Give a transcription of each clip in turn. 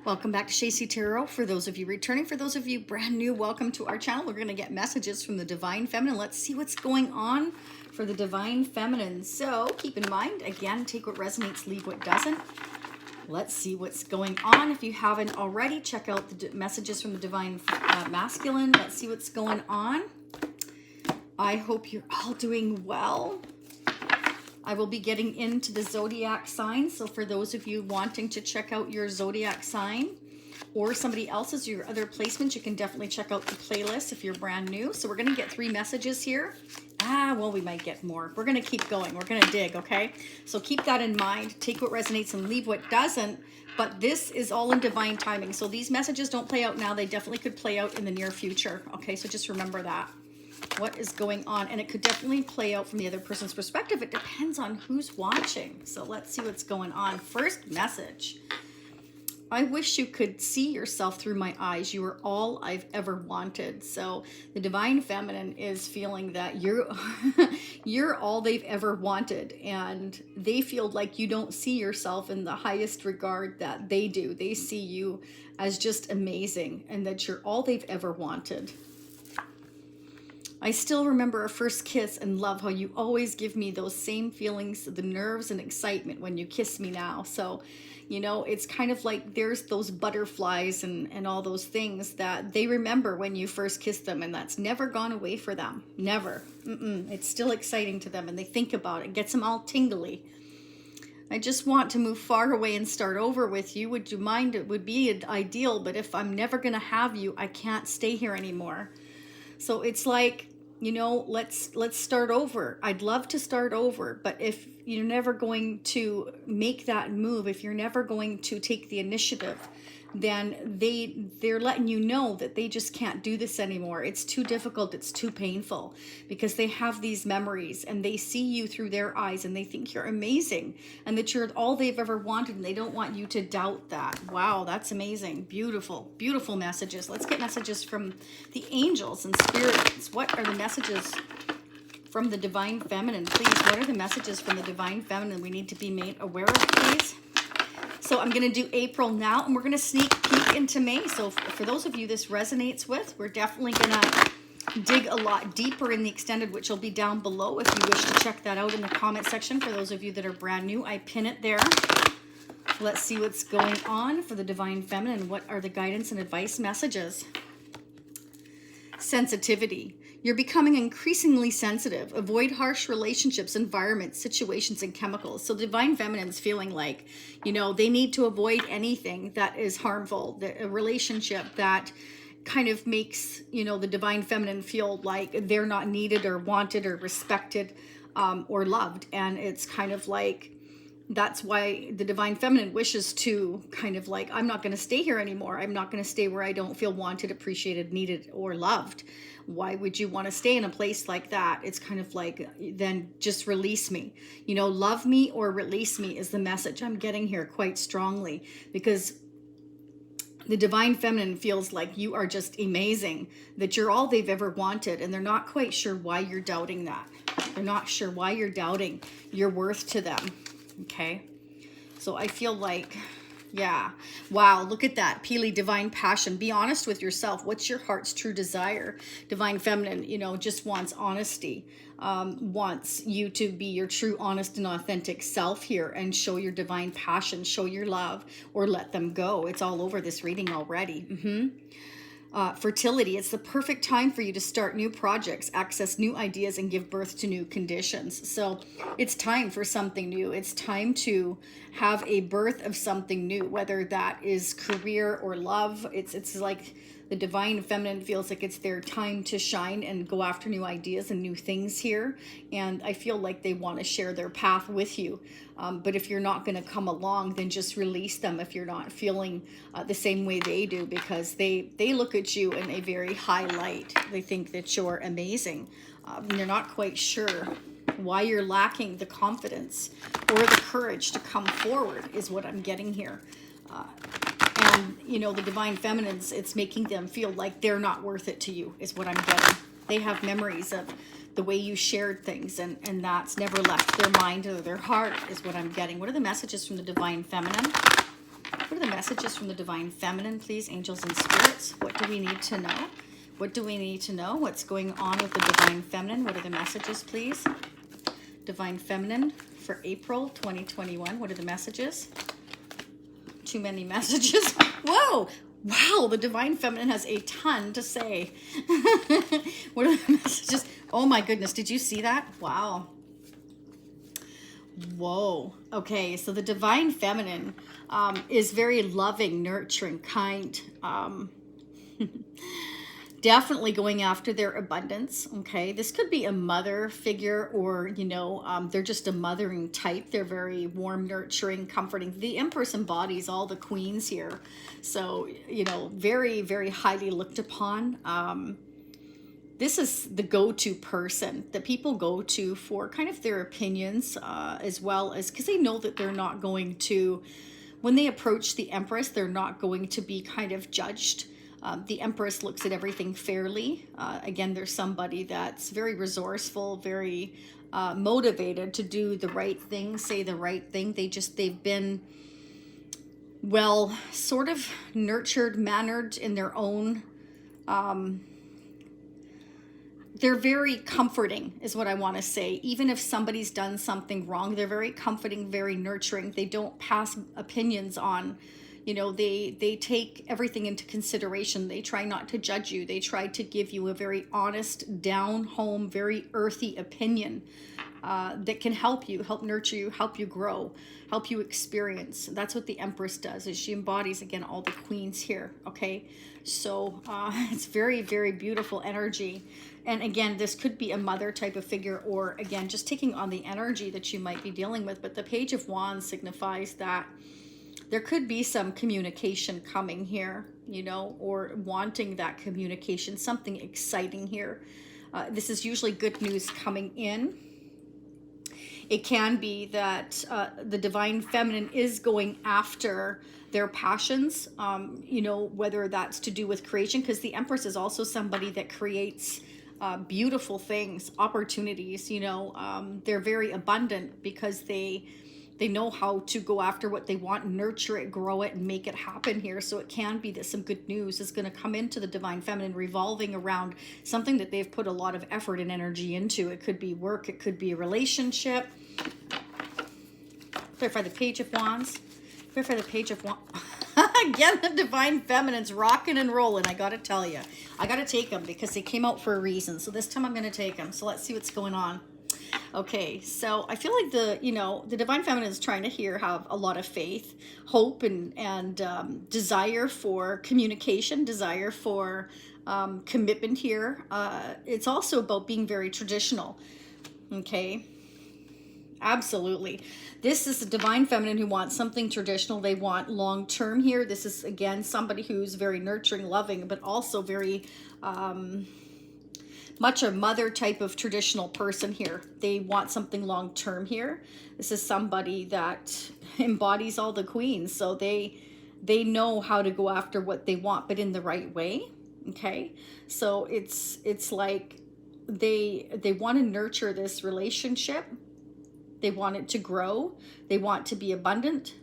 Welcome back to Shacey Tarot. For those of you returning, for those of you brand new, welcome to our channel. We're going to get messages from the Divine Feminine. Let's see what's going on for the Divine Feminine. So keep in mind, again, take what resonates, leave what doesn't. Let's see what's going on. If you haven't already, check out the messages from the Divine Masculine. Let's see what's going on. I hope you're all doing well. I will be getting into the zodiac signs. So for those of you wanting to check out your zodiac sign or somebody else's, your other placements, you can definitely check out the playlist if you're brand new. So we're going to get 3 messages here. Well, we might get more. We're going to keep going. We're going to dig, okay? So keep that in mind. Take what resonates and leave what doesn't. But this is all in divine timing. So these messages don't play out now. They definitely could play out in the near future. Okay, so just remember that. What is going on? And it could definitely play out from the other person's perspective. It depends on who's watching. So let's see what's going on. First message. I wish you could see yourself through my eyes. You are all I've ever wanted. So the Divine Feminine is feeling that you're all they've ever wanted. And they feel like you don't see yourself in the highest regard that they do. They see you as just amazing and that you're all they've ever wanted. I still remember our first kiss and love how you always give me those same feelings, the nerves and excitement when you kiss me now. So, you know, it's kind of like there's those butterflies and all those things that they remember when you first kissed them, and that's never gone away for them. Never. It's still exciting to them, and they think about it. It gets them all tingly. I just want to move far away and start over with you. Would you mind? It would be ideal, but if I'm never going to have you, I can't stay here anymore. So it's like, you know, let's start over. I'd love to start over, but if you're never going to make that move, if you're never going to take the initiative, then they're letting you know that they just can't do this anymore. It's too difficult. It's too painful because they have these memories and they see you through their eyes and they think you're amazing and that you're all they've ever wanted, and they don't want you to doubt that. Wow, that's amazing. Beautiful, beautiful messages. Let's get messages from the angels and spirits. What are the messages from the Divine Feminine, please? What are the messages from the Divine Feminine we need to be made aware of, please? So I'm going to do April now, and we're going to sneak peek into May. So for those of you this resonates with, we're definitely going to dig a lot deeper in the extended, which will be down below if you wish to check that out in the comment section. For those of you that are brand new, I pin it there. Let's see what's going on for the Divine Feminine. What are the guidance and advice messages? Sensitivity. You're becoming increasingly sensitive. Avoid harsh relationships, environments, situations, and chemicals. So the Divine Feminine is feeling like, you know, they need to avoid anything that is harmful. A relationship that kind of makes, you know, the Divine Feminine feel like they're not needed or wanted or respected or loved. And it's kind of like, that's why the Divine Feminine wishes to kind of like, I'm not going to stay here anymore. I'm not going to stay where I don't feel wanted, appreciated, needed, or loved. Why would you want to stay in a place like that? It's kind of like, then just release me. You know, love me or release me is the message I'm getting here quite strongly, because the Divine Feminine feels like you are just amazing, that you're all they've ever wanted, and they're not quite sure why you're doubting that. They're not sure why you're doubting your worth to them. Okay, so I feel like, yeah, wow, look at that. Peely, divine passion. Be honest with yourself. What's your heart's true desire? Divine Feminine, you know, just wants honesty, wants you to be your true, honest, and authentic self here and show your divine passion, show your love, or let them go. It's all over this reading already. Fertility. It's the perfect time for you to start new projects, access new ideas, and give birth to new conditions. So it's time for something new. It's time to have a birth of something new, whether that is career or love. It's like the Divine Feminine feels like it's their time to shine and go after new ideas and new things here. And I feel like they want to share their path with you. But if you're not going to come along, then just release them if you're not feeling the same way they do, because they look at you in a very high light. They think that you're amazing. They're not quite sure why you're lacking the confidence or the courage to come forward is what I'm getting here. And, you know, the Divine Feminines, it's making them feel like they're not worth it to you is what I'm getting. They have memories of the way you shared things, and that's never left their mind or their heart is what I'm getting. What are the messages from the Divine Feminine? What are the messages from the Divine Feminine, please, angels and spirits? What do we need to know? What do we need to know? What's going on with the Divine Feminine? What are the messages, please? Divine Feminine for April 2021. What are the messages? Too many messages. Whoa! Wow, the Divine Feminine has a ton to say. What are the messages? Oh my goodness, did you see that? Wow. Whoa. Okay, so the Divine Feminine is very loving, nurturing, kind. Definitely going after their abundance. Okay, this could be a mother figure, or you know, they're just a mothering type. They're very warm, nurturing, comforting. The Empress embodies all the queens here, so you know, very, very highly looked upon. This is the go-to person that people go to for kind of their opinions, as well as because they know that they're not going to, when they approach the Empress, they're not going to be kind of judged. The Empress looks at everything fairly. Again, there's somebody that's very resourceful, very motivated to do the right thing, say the right thing. They've been, well, sort of nurtured, mannered in their own, they're very comforting is what I want to say. Even if somebody's done something wrong, they're very comforting, very nurturing. They don't pass opinions on. You know, they take everything into consideration. They try not to judge you. They try to give you a very honest, down home, very earthy opinion that can help you, help nurture you, help you grow, help you experience. That's what the Empress does, is she embodies, again, all the queens here, okay? So it's very, very beautiful energy. And again, this could be a mother type of figure, or again, just taking on the energy that you might be dealing with. But the Page of Wands signifies that there could be some communication coming here, you know, or wanting that communication, something exciting here. This is usually good news coming in. It can be that the Divine Feminine is going after their passions, you know, whether that's to do with creation, because the Empress is also somebody that creates beautiful things, opportunities, you know. They're very abundant because they know how to go after what they want, nurture it, grow it, and make it happen here. So it can be that some good news is going to come into the Divine Feminine revolving around something that they've put a lot of effort and energy into. It could be work. It could be a relationship. Clarify the Page of Wands. Clarify the Page of Wands. Again, the Divine Feminine's rocking and rolling. I got to tell you. I got to take them because they came out for a reason. So this time I'm going to take them. So let's see what's going on. Okay, so I feel like the Divine Feminine is trying to have a lot of faith, hope, and desire for communication, desire for commitment here. It's also about being very traditional. Okay, absolutely. This is the Divine Feminine who wants something traditional. They want long-term here. This is, again, somebody who's very nurturing, loving, but also very much a mother type of traditional person here. They want something long-term here. This is somebody that embodies all the queens. So they know how to go after what they want, but in the right way. Okay. So it's like they want to nurture this relationship. They want it to grow. They want to be abundant.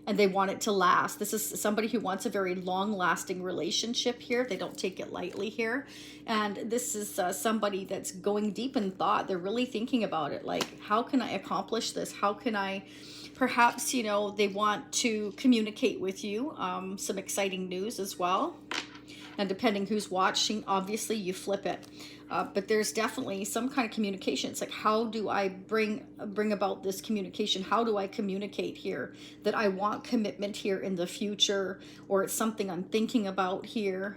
And they want it to last. This is somebody who wants a very long-lasting relationship here. They don't take it lightly here. And this is somebody that's going deep in thought. They're really thinking about it. Like, how can I accomplish this? How can I, perhaps, you know, they want to communicate with you. Some exciting news as well. And depending who's watching, obviously you flip it. But there's definitely some kind of communication. It's like, how do I bring about this communication? How do I communicate here that I want commitment here in the future, or it's something I'm thinking about here?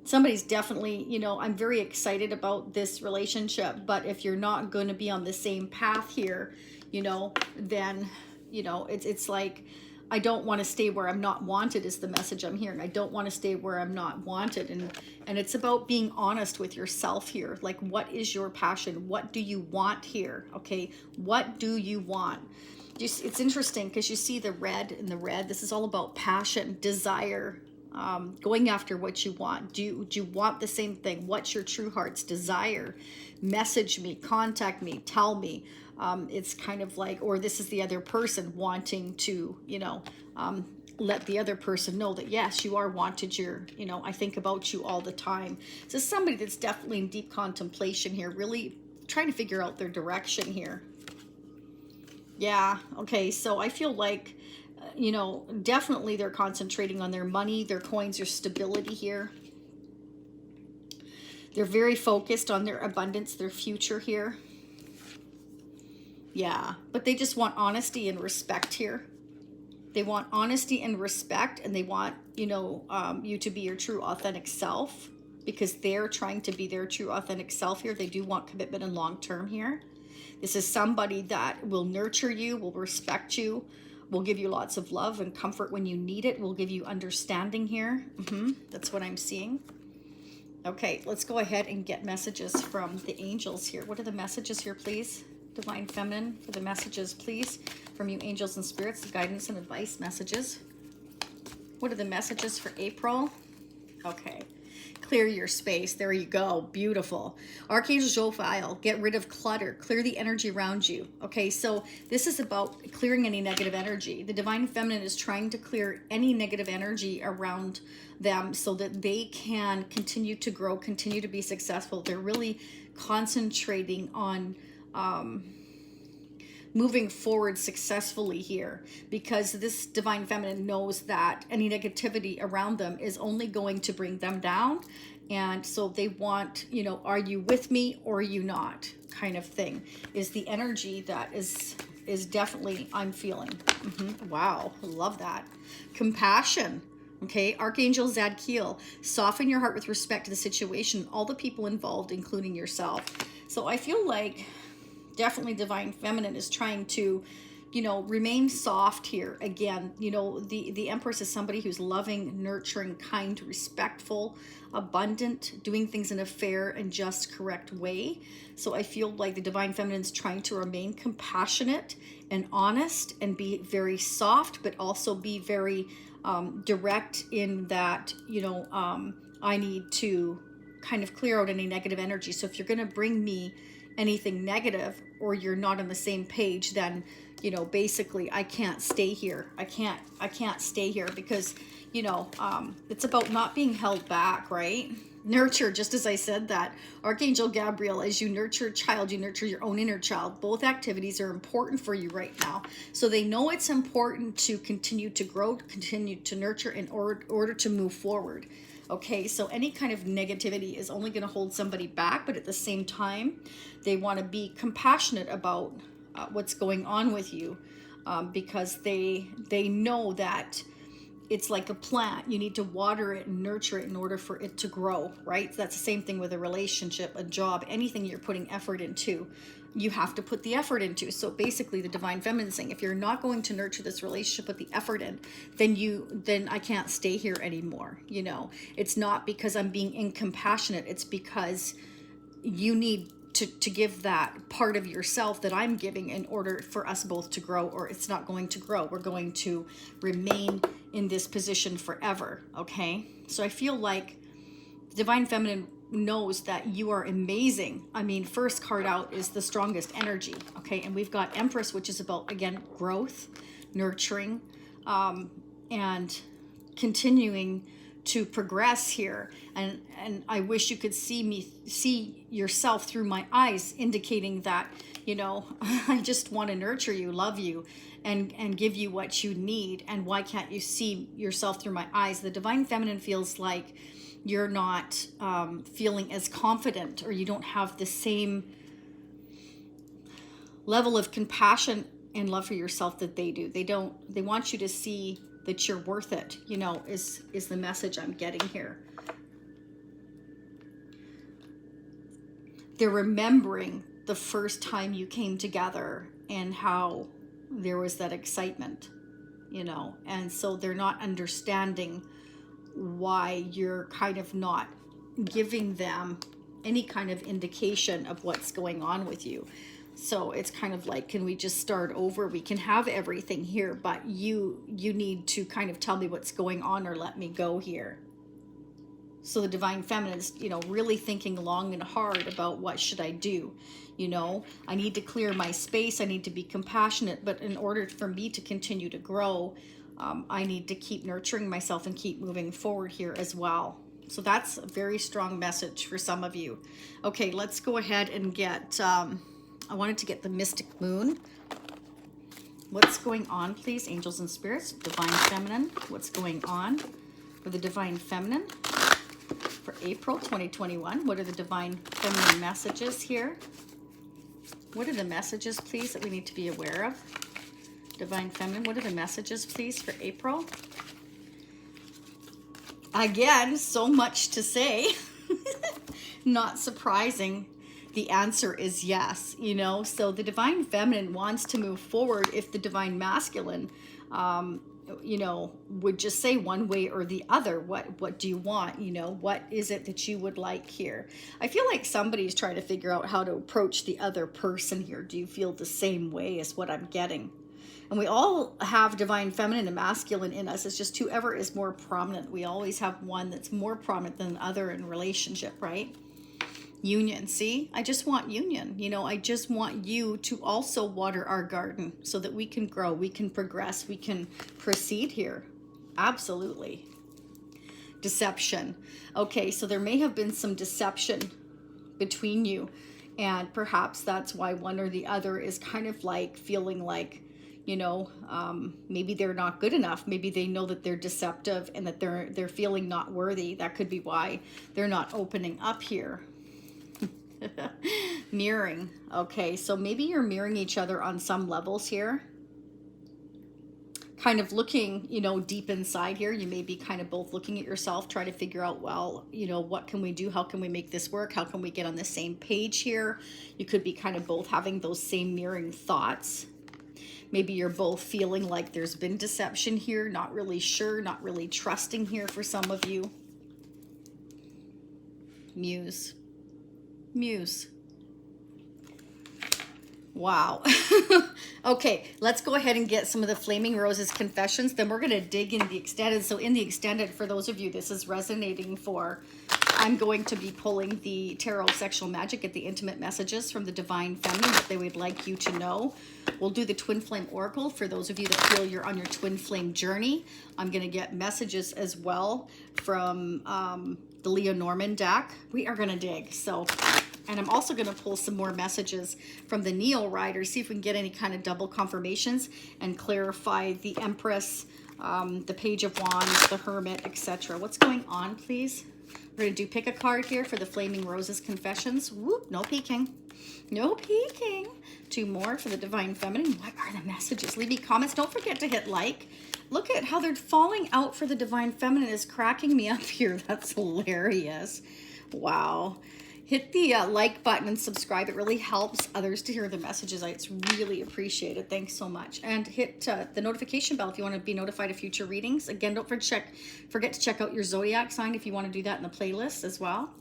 Somebody's definitely, you know, I'm very excited about this relationship, but if you're not going to be on the same path here, you know, then, you know, it's like, I don't want to stay where I'm not wanted is the message I'm hearing. I don't want to stay where I'm not wanted. And it's about being honest with yourself here. Like, what is your passion? What do you want here? Okay, what do you want? It's interesting because you see the red in the red. This is all about passion, desire, going after what you want. Do you want the same thing? What's your true heart's desire? Message me, contact me, tell me. It's kind of like, or this is the other person wanting to, you know, let the other person know that yes, you are wanted. You're, you know, I think about you all the time. So somebody that's definitely in deep contemplation here, really trying to figure out their direction here. Yeah, okay, so I feel like, you know, definitely they're concentrating on their money, their coins, their stability here. They're very focused on their abundance, their future here. Yeah, but they just want honesty and respect here. They want honesty and respect, and they want, you know, you to be your true authentic self, because they're trying to be their true authentic self here. They do want commitment and long term here. This is somebody that will nurture you, will respect you, will give you lots of love and comfort when you need it, will give you understanding here. That's what I'm seeing. Okay, let's go ahead and get messages from the angels here. What are the messages here, please? Divine Feminine, for the messages, please, from you angels and spirits, the guidance and advice messages. What are the messages for April? Okay. Clear your space. There you go. Beautiful. Archangel Jophiel, get rid of clutter. Clear the energy around you. Okay, so this is about clearing any negative energy. The Divine Feminine is trying to clear any negative energy around them so that they can continue to grow, continue to be successful. They're really concentrating on moving forward successfully here, because this Divine Feminine knows that any negativity around them is only going to bring them down. And so they want, you know, are you with me or are you not, kind of thing, is the energy that is definitely I'm feeling. Wow, love that. Compassion. Okay, Archangel Zadkiel, soften your heart with respect to the situation, all the people involved, including yourself. So I feel like definitely Divine Feminine is trying to, you know, remain soft here. Again, you know, the Empress is somebody who's loving, nurturing, kind, respectful, abundant, doing things in a fair and just, correct way. So I feel like the Divine Feminine is trying to remain compassionate and honest and be very soft, but also be very direct in that, you know, I need to kind of clear out any negative energy. So if you're going to bring me anything negative, or you're not on the same page, then, you know, basically I can't stay here. I can't stay here, because, you know, it's about not being held back, right? Nurture, just as I said that. Archangel Gabriel, as you nurture a child, you nurture your own inner child. Both activities are important for you right now. So they know it's important to continue to grow, continue to nurture in order to move forward. Okay, so any kind of negativity is only going to hold somebody back, but at the same time, they want to be compassionate about what's going on with you, because they know that it's like a plant. You need to water it and nurture it in order for it to grow, right? That's the same thing with a relationship, a job, anything you're putting effort into. You have to put the effort into. So basically the Divine Feminine is saying, if you're not going to nurture this relationship, put the effort in, then I can't stay here anymore. You know, it's not because I'm being incompassionate. It's because you need to give that part of yourself that I'm giving in order for us both to grow, or it's not going to grow. We're going to remain in this position forever. Okay. So I feel like Divine Feminine knows that you are amazing. I mean, first card out is the strongest energy. Okay. And we've got Empress, which is about, again, growth, nurturing, and continuing to progress here. And I wish you could see yourself through my eyes, indicating that, you know, I just want to nurture you, love you, and give you what you need. And why can't you see yourself through my eyes? The Divine Feminine feels like you're not feeling as confident, or you don't have the same level of compassion and love for yourself that they do. They want you to see that you're worth it, you know, is the message I'm getting here. They're remembering the first time you came together and how there was that excitement, you know, and so they're not understanding why you're kind of not giving them any kind of indication of what's going on with you. So it's kind of like, can we just start over? We can have everything here, but you need to kind of tell me what's going on or let me go here. So the divine feminine is, you know, really thinking long and hard about what should I do. You know, I need to clear my space. I need to be compassionate. But in order for me to continue to grow, I need to keep nurturing myself and keep moving forward here as well. So that's a very strong message for some of you. Okay, let's go ahead and get, I wanted to get the mystic moon. What's going on, please, angels and spirits? Divine feminine, what's going on for the divine feminine for April 2021? What are the divine feminine messages here? What are the messages, please, that we need to be aware of? Divine feminine, what are the messages, please, for April? Again, so much to say. Not surprising. The answer is yes, you know. So the divine feminine wants to move forward if the divine masculine, you know, would just say one way or the other. What do you want? You know, what is it that you would like here? I feel like somebody's trying to figure out how to approach the other person here. Do you feel the same way as what I'm getting? And we all have divine feminine and masculine in us. It's just whoever is more prominent. We always have one that's more prominent than the other in relationship, right? Union. See, I just want union. You know, I just want you to also water our garden so that we can grow, we can progress, we can proceed here. Absolutely. Deception. Okay, so there may have been some deception between you, and perhaps that's why one or the other is kind of like feeling like, you know, maybe they're not good enough. Maybe they know that they're deceptive and that they're feeling not worthy. That could be why they're not opening up here. Mirroring. Okay, so maybe you're mirroring each other on some levels here. Kind of looking, you know, deep inside here. You may be kind of both looking at yourself, trying to figure out, well, you know, what can we do? How can we make this work? How can we get on the same page here? You could be kind of both having those same mirroring thoughts. Maybe you're both feeling like there's been deception here, not really sure, not really trusting here for some of you. Muse. Muse. Wow. Okay, let's go ahead and get some of the Flaming Roses confessions. Then we're going to dig in the extended. So in the extended, for those of you this is resonating for, I'm going to be pulling the Tarot Sexual Magic at the intimate messages from the Divine Feminine that they would like you to know. We'll do the Twin Flame Oracle for those of you that feel you're on your Twin Flame journey. I'm going to get messages as well from the Lenormand deck. We are going to dig. So, and I'm also going to pull some more messages from the Neo Rider, see if we can get any kind of double confirmations and clarify the Empress, the Page of Wands, the Hermit, etc. What's going on, please? We're going to do pick a card here for the Flaming Roses confessions. Whoop, no peeking. No peeking. Two more for the Divine Feminine. What are the messages? Leave me comments. Don't forget to hit like. Look at how they're falling out for the Divine Feminine. Is cracking me up here. That's hilarious. Wow. Hit the like button and subscribe. It really helps others to hear the messages. It's really appreciated. Thanks so much. And hit the notification bell if you want to be notified of future readings. Again, don't forget to check out your zodiac sign if you want to do that in the playlist as well.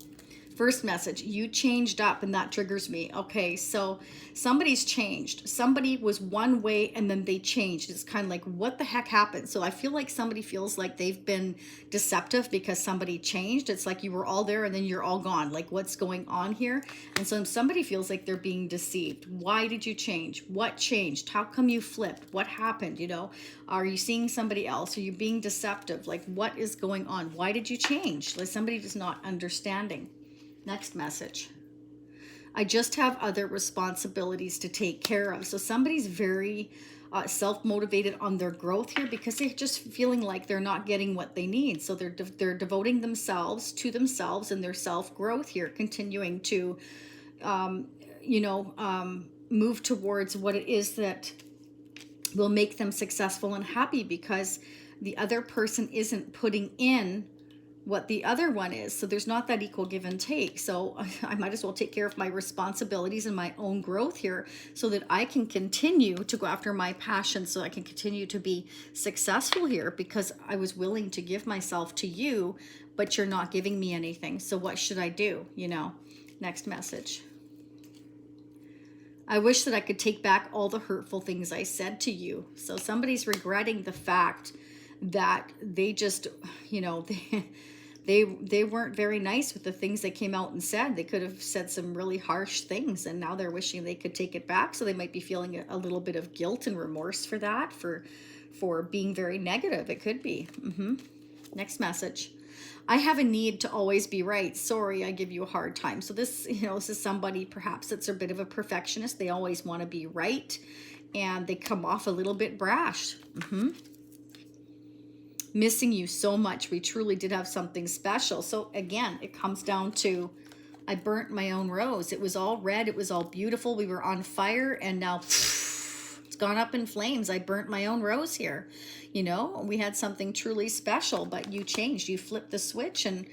First message, you changed up, and that triggers me. Okay, so somebody's changed. Somebody was one way and then they changed. It's kind of like, what the heck happened? So I feel like somebody feels like they've been deceptive because somebody changed. It's like you were all there and then you're all gone. Like, what's going on here? And so somebody feels like they're being deceived. Why did you change? What changed? How come you flipped? What happened? You know, are you seeing somebody else? Are you being deceptive? Like, what is going on? Why did you change? Like, somebody is not understanding. Next message. I just have other responsibilities to take care of. So somebody's very self-motivated on their growth here because they're just feeling like they're not getting what they need. So they're devoting themselves to themselves and their self-growth here, continuing to, move towards what it is that will make them successful and happy because the other person isn't putting in what the other one is. So there's not that equal give and take. So I might as well take care of my responsibilities and my own growth here so that I can continue to go after my passion, so I can continue to be successful here because I was willing to give myself to you, but you're not giving me anything. So what should I do? You know, next message. I wish that I could take back all the hurtful things I said to you. So somebody's regretting the fact that they just, you know, they weren't very nice with the things they came out and said. They could have said some really harsh things, and now they're wishing they could take it back. So they might be feeling a little bit of guilt and remorse for that, for being very negative. It could be. Next message. I have a need to always be right. Sorry, I give you a hard time. So this, you know, this is somebody perhaps that's a bit of a perfectionist. They always want to be right, and they come off a little bit brash. Missing you so much. We truly did have something special. So again, it comes down to, I burnt my own rose. It was all red. It was all beautiful. We were on fire, and now it's gone up in flames. I burnt my own rose here. You know, we had something truly special, but you changed. You flipped the switch, and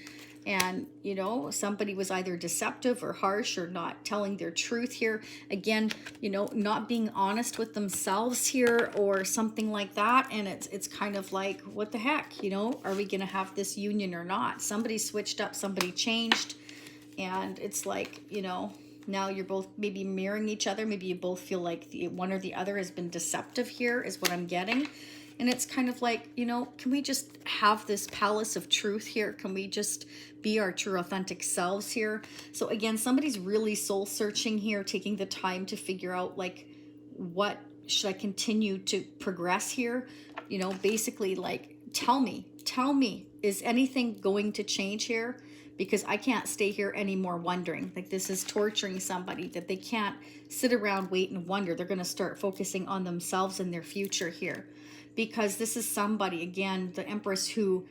you know, somebody was either deceptive or harsh or not telling their truth here. Again, you know, not being honest with themselves here or something like that. And it's kind of like, what the heck, you know, are we going to have this union or not? Somebody switched up, somebody changed, and it's like, you know, now you're both maybe mirroring each other. Maybe you both feel like the one or the other has been deceptive here, is what I'm getting. And it's kind of like, you know, can we just have this palace of truth here? Can we just be our true authentic selves here? So again, somebody's really soul searching here, taking the time to figure out, like, what should I continue to progress here? You know, basically, like, tell me, is anything going to change here? Because I can't stay here anymore wondering. Like, this is torturing somebody, that they can't sit around, wait and wonder. They're going to start focusing on themselves and their future here. Because this is somebody, again, the Empress, who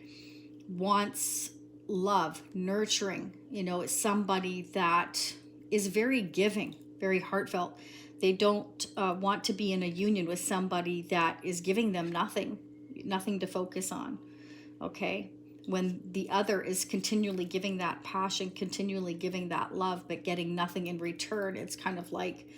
wants love, nurturing. You know, it's somebody that is very giving, very heartfelt. They don't want to be in a union with somebody that is giving them nothing to focus on. Okay? When the other is continually giving that passion, continually giving that love, but getting nothing in return, it's kind of like,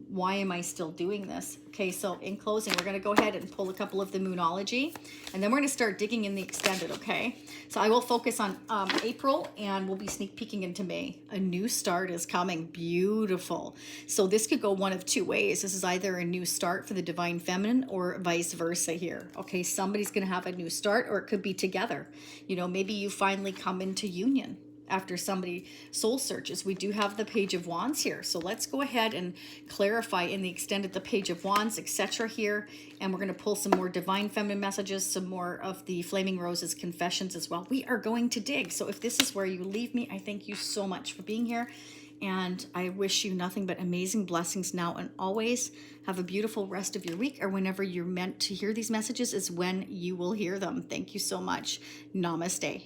why am I still doing this? Okay, so in closing, we're going to go ahead and pull a couple of the Moonology, and then we're going to start digging in the extended, okay? So I will focus on April, and we'll be sneak peeking into May. A new start is coming. Beautiful. So this could go one of two ways. This is either a new start for the Divine Feminine or vice versa here. Okay, somebody's going to have a new start, or it could be together. You know, maybe you finally come into union after somebody soul searches. We do have the Page of Wands here. So let's go ahead and clarify in the extended the Page of Wands, etc. here. And we're going to pull some more Divine Feminine messages, some more of the Flaming Roses confessions as well. We are going to dig. So if this is where you leave me, I thank you so much for being here. And I wish you nothing but amazing blessings now and always. Have a beautiful rest of your week, or whenever you're meant to hear these messages is when you will hear them. Thank you so much. Namaste.